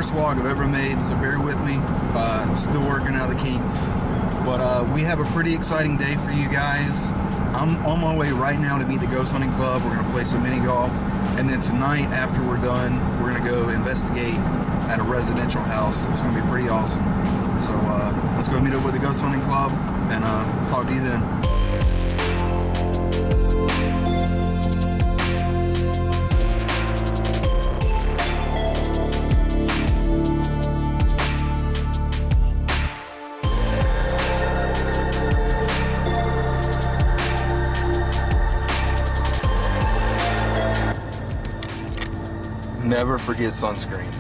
first vlog I've ever made, so bear with me. Still working out the kinks. But we have a pretty exciting day for you guys. I'm on my way right now to meet the Ghost Hunting Club. We're gonna play some mini golf. And then tonight, after we're done, we're gonna go investigate at a residential house. It's gonna be pretty awesome. So let's go meet up with the Ghost Hunting Club and talk to you then. Never forget sunscreen.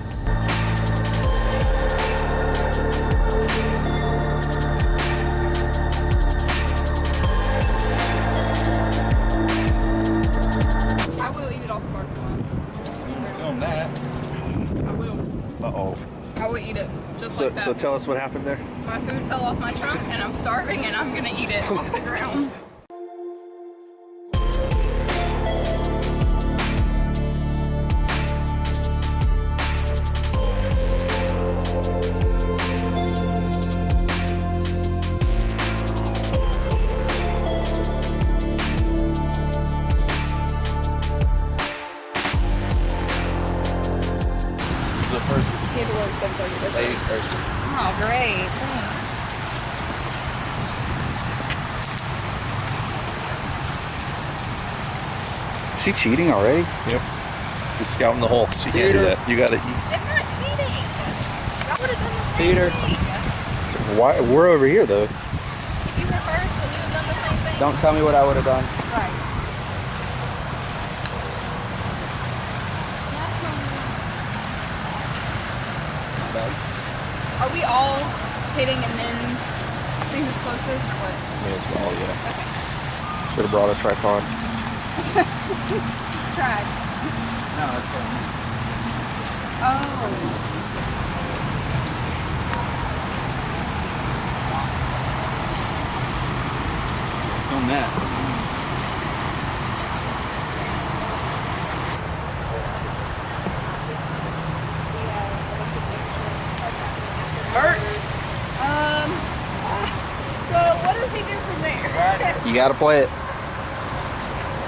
I will eat it off the parking lot. Film that. I will. Uh-oh. I will eat it just like that. So tell us what happened there. My food fell off my trunk and I'm starving and I'm gonna eat it off the ground. First, He had to work 7:30. ladies first. Oh, great. Thanks. Is she cheating already? Yep. She's scouting the hole. She can't do that. You gotta eat. It's not cheating. I would have done the same Peter. thing. Why? We're over here though. If you were first, would you have done the same thing? Don't tell me what I would have done. Right. Are we all hitting and then see who's closest or what? May as well, yeah. Okay. Should have brought a tripod. Tried. No, it's fine. Oh. On that. Bert. So what does he do from there? You gotta play it.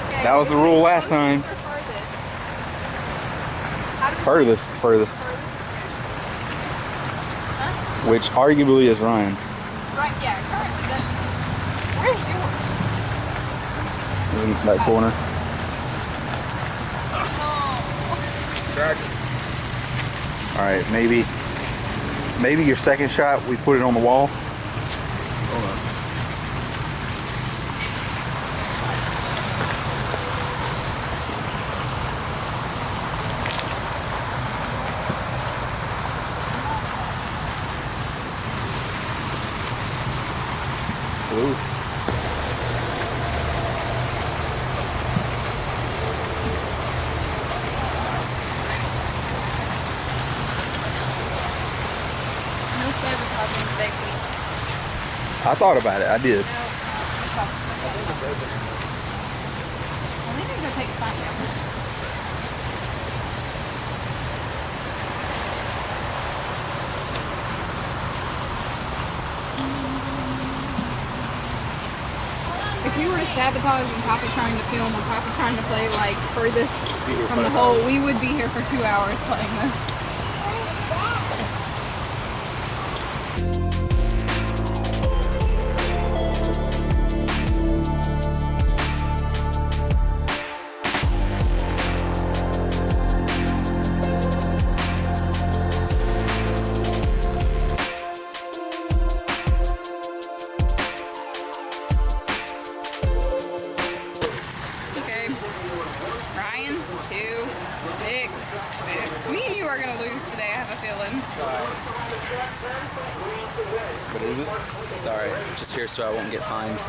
Okay, That was the rule last time. Furthest. Furthest. Huh? Which arguably is Ryan. Right, yeah, currently does. Where's yours? In that corner. Oh. Alright, maybe your second shot, we put it on the wall. Hold on. Ooh. No sabotaging today, please. I thought about it, I did. No. Well, maybe go take a sign down. If we were to sabotage and Papa trying to film and Papa trying to play like furthest from the hole, we would be here for 2 hours playing this. Okay, Ryan, 2, 6. Me and you are gonna lose today, I have a feeling. What is it? It's alright. Just here so I won't get fined.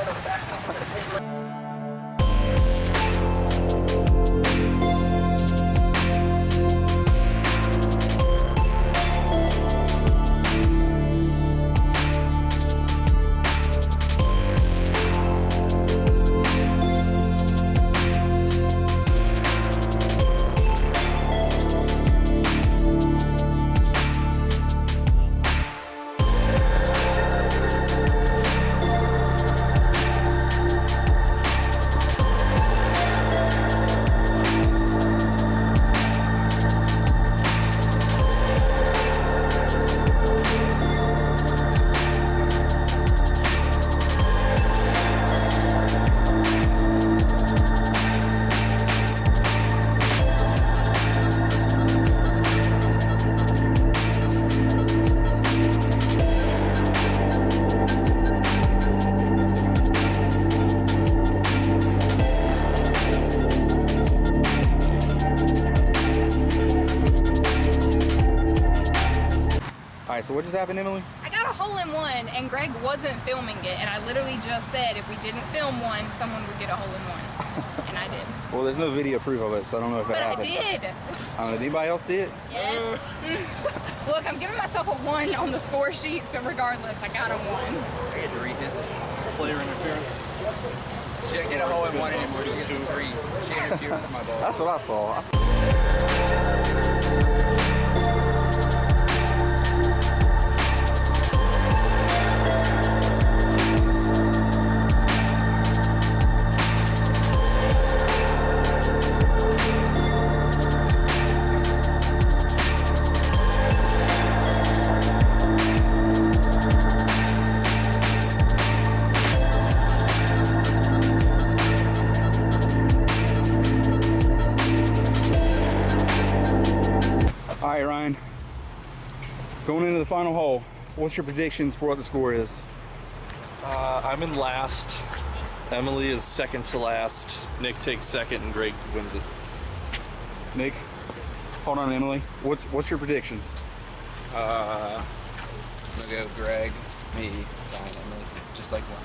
All right, so what just happened, Emily? I got a hole-in-one, and Greg wasn't filming it, and I literally just said if we didn't film one, someone would get a hole-in-one, and I did. Well, there's no video proof of it, so I don't know if it happened. But I did. Did anybody else see it? Yes. Look, I'm giving myself a 1 on the score sheet, so regardless, I got a 1. I get to rehit this. Player interference. She didn't get a hole in one anymore. She gets a 3. She interfered with my ball. That's what I saw. All right, Ryan. Going into the final hole, what's your predictions for what the score is? I'm in last. Emily is second to last. Nick takes second, and Greg wins it. Nick, hold on, Emily. What's your predictions? I'm gonna go Greg, me, Ryan, Emily. Just like one.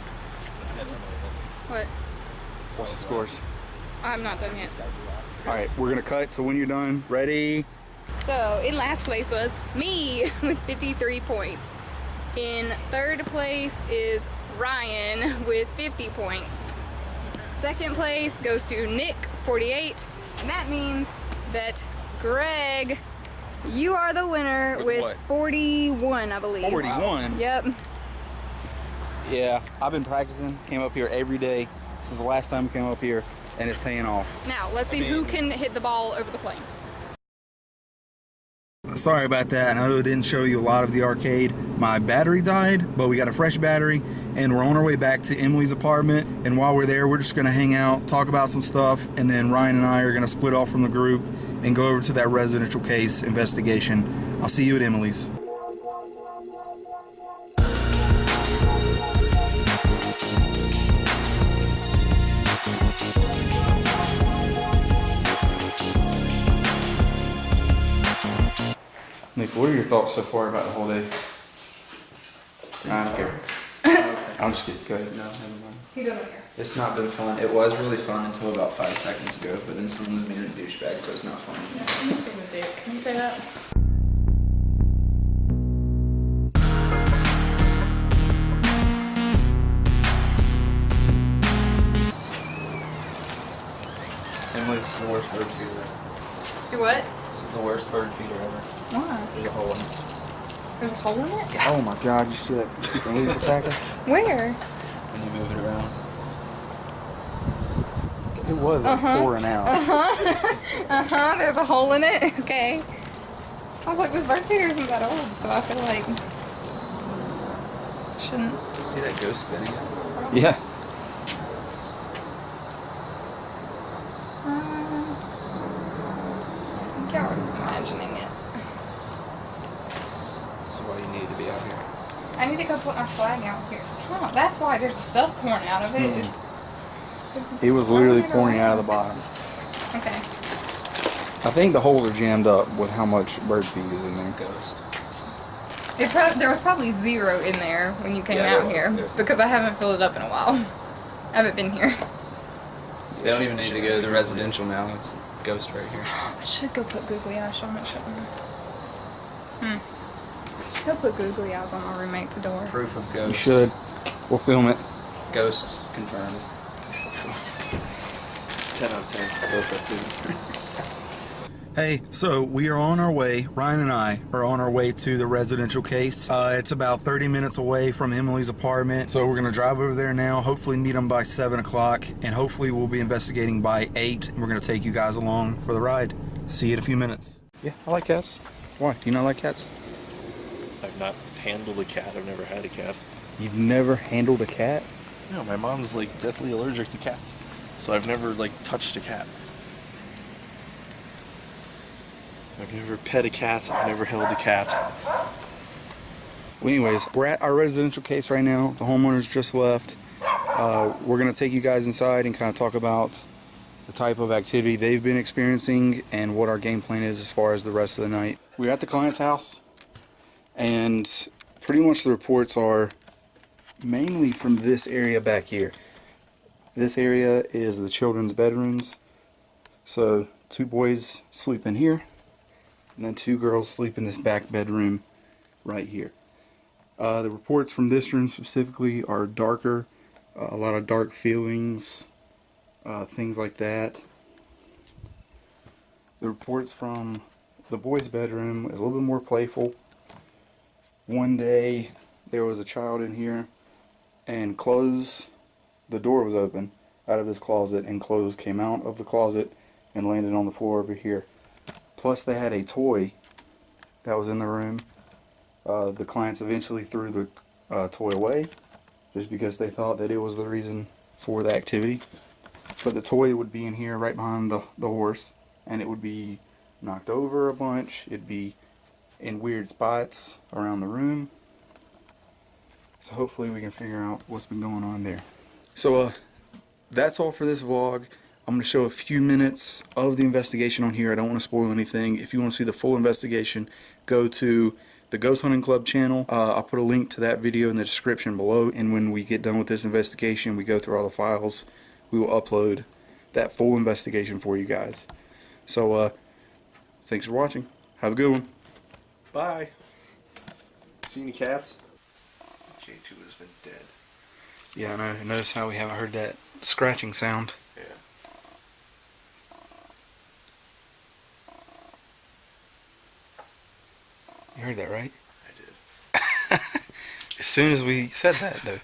What? What's the scores? I'm not done yet. All right, we're gonna cut to when you're done. Ready? So, in last place was me with 53 points. In third place is Ryan with 50 points. Second place goes to Nick, 48. And that means that Greg, you are the winner with what? 41, I believe. 41? Yep. Yeah, I've been practicing. Came up here every day. This is the last time we came up here, and it's paying off. Now, let's see who can hit the ball over the plane. Sorry about that. I know it didn't show you a lot of the arcade. My battery died, but we got a fresh battery, and we're on our way back to Emily's apartment. And while we're there, we're just gonna hang out, talk about some stuff, and then Ryan and I are gonna split off from the group and go over to that residential case investigation. I'll see you at Emily's. Nick, what are your thoughts so far about the whole day? I don't care. I'm just kidding. Go ahead. No, never mind. He doesn't care. It's not been fun. It was really fun until about 5 seconds ago, but then someone was being a douchebag, so it's not fun. Yeah, I'm being a dick. Can you say that? Emily, this is the worst bird feeder ever. Do what? This is the worst bird feeder ever. Why? There's a hole in it. There's a hole in it? Oh my God, you see that thing attacking? Where? When you move it around. It was pouring out. There's a hole in it? Okay. I was like, this bird feeder isn't that old, so I feel like shouldn't. You see that ghost spinning? Yeah. I can't imagining it. This is why you need to be out here. I need to go put my flag out here. Stop. That's why there's stuff pouring out of it. It was literally pouring out of the bottom. Okay. I think the holes are jammed up with how much bird feed is in there. Ghost. There was probably 0 in there when you came Yeah, out here because I haven't filled it up in a while. I haven't been here. They don't even need to go to the residential now. It's ghost right here. I should go put googly eyes on it, shouldn't I? Go put googly eyes on my roommate's door. Proof of ghost. You should. We'll film it. Ghost confirmed. 10 out of 10. Hey, so we are on our way. Ryan and I are on our way to the residential case. It's about 30 minutes away from Emily's apartment. So we're gonna drive over there now, hopefully meet them by 7 o'clock, and hopefully we'll be investigating by 8. And we're gonna take you guys along for the ride. See you in a few minutes. Yeah, I like cats. Why? Do you not like cats? I've not handled a cat. I've never had a cat. You've never handled a cat? No, my mom's like deathly allergic to cats. So I've never like touched a cat. I've never pet a cat. I've never held a cat. Well, anyways, we're at our residential case right now. The homeowners just left. We're gonna take you guys inside and kind of talk about the type of activity they've been experiencing and what our game plan is as far as the rest of the night. We're at the client's house, And pretty much the reports are mainly from this area back here. This area is the children's bedrooms. So 2 boys sleep in here, and then 2 girls sleep in this back bedroom right here. The reports from this room specifically are darker, a lot of dark feelings, things like that. The reports from the boys' bedroom is a little bit more playful. One day there was a child in here, and the door was open out of this closet, and clothes came out of the closet and landed on the floor over here. Plus they had a toy that was in the room. The clients eventually threw the toy away just because they thought that it was the reason for the activity. But the toy would be in here right behind the horse, and it would be knocked over a bunch. It'd be in weird spots around the room. So hopefully we can figure out what's been going on there. So that's all for this vlog. I'm going to show a few minutes of the investigation on here. I don't want to spoil anything. If you want to see the full investigation, go to the Ghost Hunting Club channel. I'll put a link to that video in the description below, and when we get done with this investigation, we go through all the files, we will upload that full investigation for you guys. So thanks for watching. Have a good one. Bye. See any cats? J2 has been dead. Yeah, I know. Notice how we haven't heard that scratching sound. Yeah. You heard that, right? I did. As soon as we said that, though.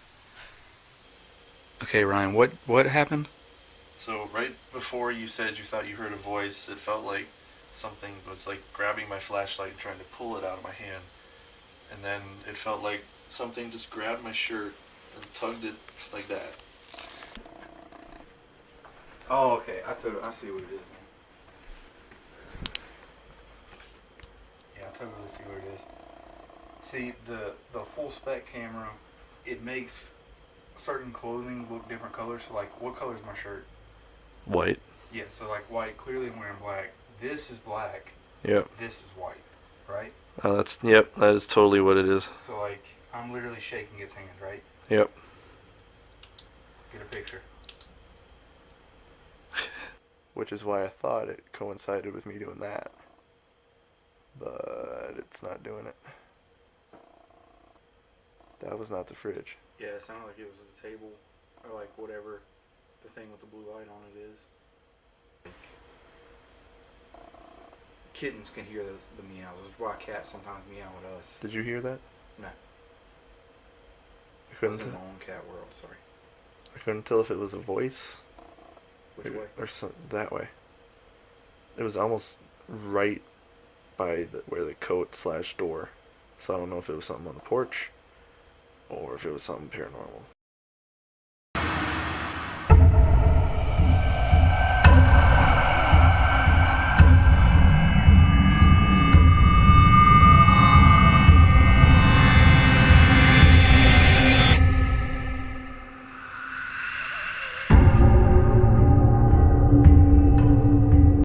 Okay, Ryan, what happened? So right before you said you thought you heard a voice, it felt like something was like grabbing my flashlight and trying to pull it out of my hand. And then it felt like something just grabbed my shirt and tugged it like that. Oh, okay. I see what it is now. Yeah, I totally see what it is. See, the full spec camera, it makes certain clothing look different colors. So, like, what color is my shirt? White. Yeah, so like white, clearly I'm wearing black. This is black. Yep. This is white, right? Yep, that is totally what it is. So like, I'm literally shaking its hand, right? Yep. Get a picture. Which is why I thought it coincided with me doing that. But it's not doing it. That was not the fridge. Yeah, it sounded like it was a table, or like whatever the thing with the blue light on it is. Kittens can hear the meows. That's why cats sometimes meow at us. Did you hear that? No. I couldn't It's in tell. my own cat world, sorry. I couldn't tell if it was a voice. Which way? Or that way. It was almost right by where the coat/door. So I don't know if it was something on the porch or if it was something paranormal.